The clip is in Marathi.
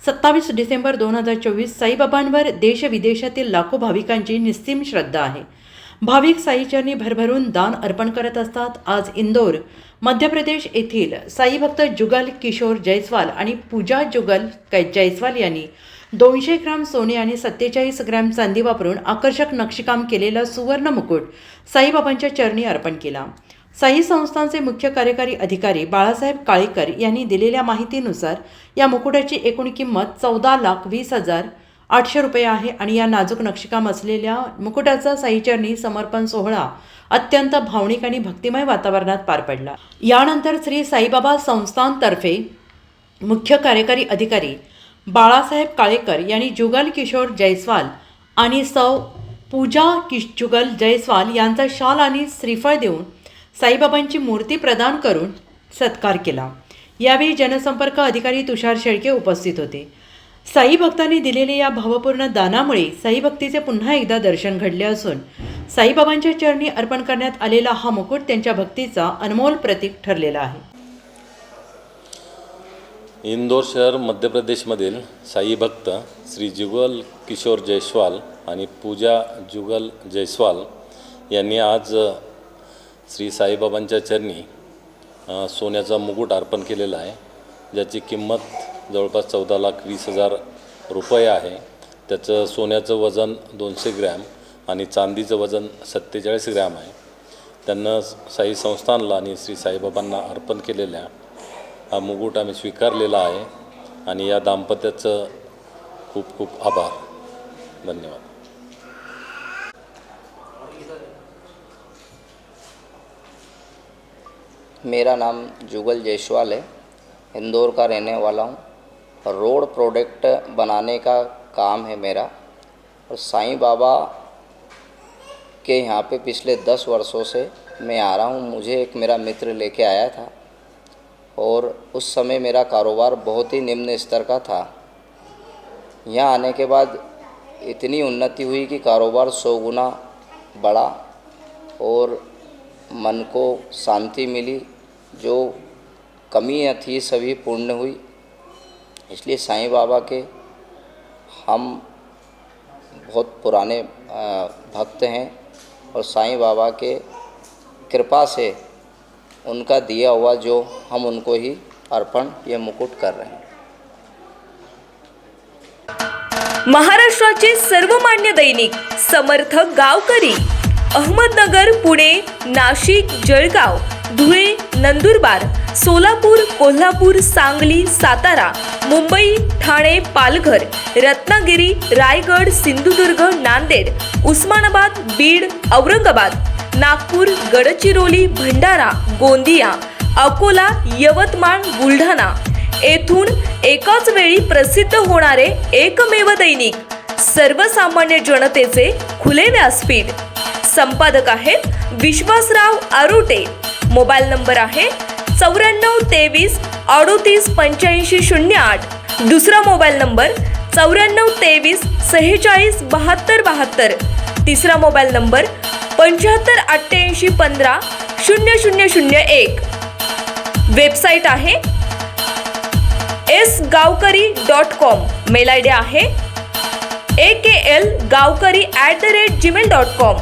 27 डिसेंबर 2024 साईबाबांवर देशविदेशातील लाखो भाविकांची निस्सीम श्रद्धा आहे। भाविक साईचरणी भरभरून दान अर्पण करत असतात। आज इंदोर, मध्य प्रदेश येथील साई भक्त जुगल किशोर जयस्वाल आणि पूजा जुगल जयस्वाल यांनी 200 ग्राम सोने आणि 47 ग्रॅम चांदी वापरून आकर्षक नक्षीकाम केलेला सुवर्ण मुकुट साईबाबांच्या चरणी अर्पण केला। साई संस्थानचे मुख्य कार्यकारी अधिकारी बाळासाहेब काळेकर यांनी दिलेल्या माहितीनुसार या मुकुटाची एकूण किंमत 14,20,800 रुपये आहे आणि या नाजूक नक्षीकाम असलेल्या मुकुटाचा साईचरणी समर्पण सोहळा अत्यंत भावनिक आणि भक्तिमय वातावरणात पार पडला। यानंतर श्री साईबाबा संस्थानतर्फे मुख्य कार्यकारी अधिकारी बाळासाहेब काळेकर यांनी जुगल किशोर जयस्वाल आणि सौ पूजा जुगल जयस्वाल यांचा शाल आणि श्रीफळ देऊन साईबाबांची मूर्ती प्रदान करून सत्कार केला। यावेळी जनसंपर्क अधिकारी तुषार शेळके उपस्थित होते। साई भक्तांनी दिलेल्या या भावपूर्ण दानामुळे साई भक्तीचे पुन्हा एकदा दर्शन घडले असून साईबाबांच्या चरणी अर्पण करण्यात आलेला हा मुकुट त्यांच्या भक्तीचा अनमोल प्रतीक ठरलेला आहे। इंदोर शहर मध्य प्रदेशमधील साई भक्त श्री जुगल किशोर जयस्वाल आणि पूजा जुगल जयस्वाल यांनी आज श्री साईबाबांच्या चरणी सोन्याचा मुकुट अर्पण केलेला आहे, ज्याची किंमत जवळपास 14,20,000 रुपये आहे। त्याचं सोन्याचं वजन 200 ग्रॅम आणि चांदीचं वजन 47 ग्रॅम आहे। त्यांना साई संस्थानला आणि श्री साईबाबांना अर्पण केलेल्या हा मुकुट आम्ही स्वीकारलेला आहे आणि या दाम्पत्याचं खूप खूप आभार। धन्यवाद। मेरा नाम जुगल जयस्वाल है, इंदौर का रहने वाला हूँ। रोड प्रोडक्ट बनाने का काम है मेरा और साईं बाबा के यहाँ पे पिछले 10 वर्षों से मैं आ रहा हूँ। मुझे एक मेरा मित्र लेके आया था और उस समय मेरा कारोबार बहुत ही निम्न स्तर का था। यहाँ आने के बाद इतनी उन्नति हुई कि कारोबार 100 गुना बढ़ा और मन को शांति मिली, जो कमियाँ थी सभी पूर्ण हुई। इसलिए साईं बाबा के हम बहुत पुराने भक्त हैं और साईं बाबा के कृपा से उनका दिया हुआ जो हम उनको ही अर्पण ये मुकुट कर रहे हैं। महाराष्ट्राचे सर्वमान्य दैनिक समर्थ गावकरी अहमदनगर, पुणे, नाशिक, जळगाव, धुळे, नंदुरबार, सोलापूर, कोल्हापूर, सांगली, सातारा, मुंबई, ठाणे, पालघर, रत्नागिरी, रायगड, सिंधुदुर्ग, नांदेड, उस्मानाबाद, बीड, औरंगाबाद, नागपूर, गडचिरोली, भंडारा, गोंदिया, अकोला, यवतमाळ, बुलढाणा येथून एकाच वेळी प्रसिद्ध होणारे एकमेव दैनिक, सर्वसामान्य जनतेचे खुले व्यासपीठ। संपादक आहेत विश्वासराव आरोटे। मोबाईल नंबर आहे 94 23 38 85 08। दुसरा मोबाईल नंबर 94 23 46 72 72। तिसरा मोबाईल नंबर 75 88 15 0001। वेबसाईट आहे sgavkari.com। मेल आयडी आहे akl gavkari@gmail.com।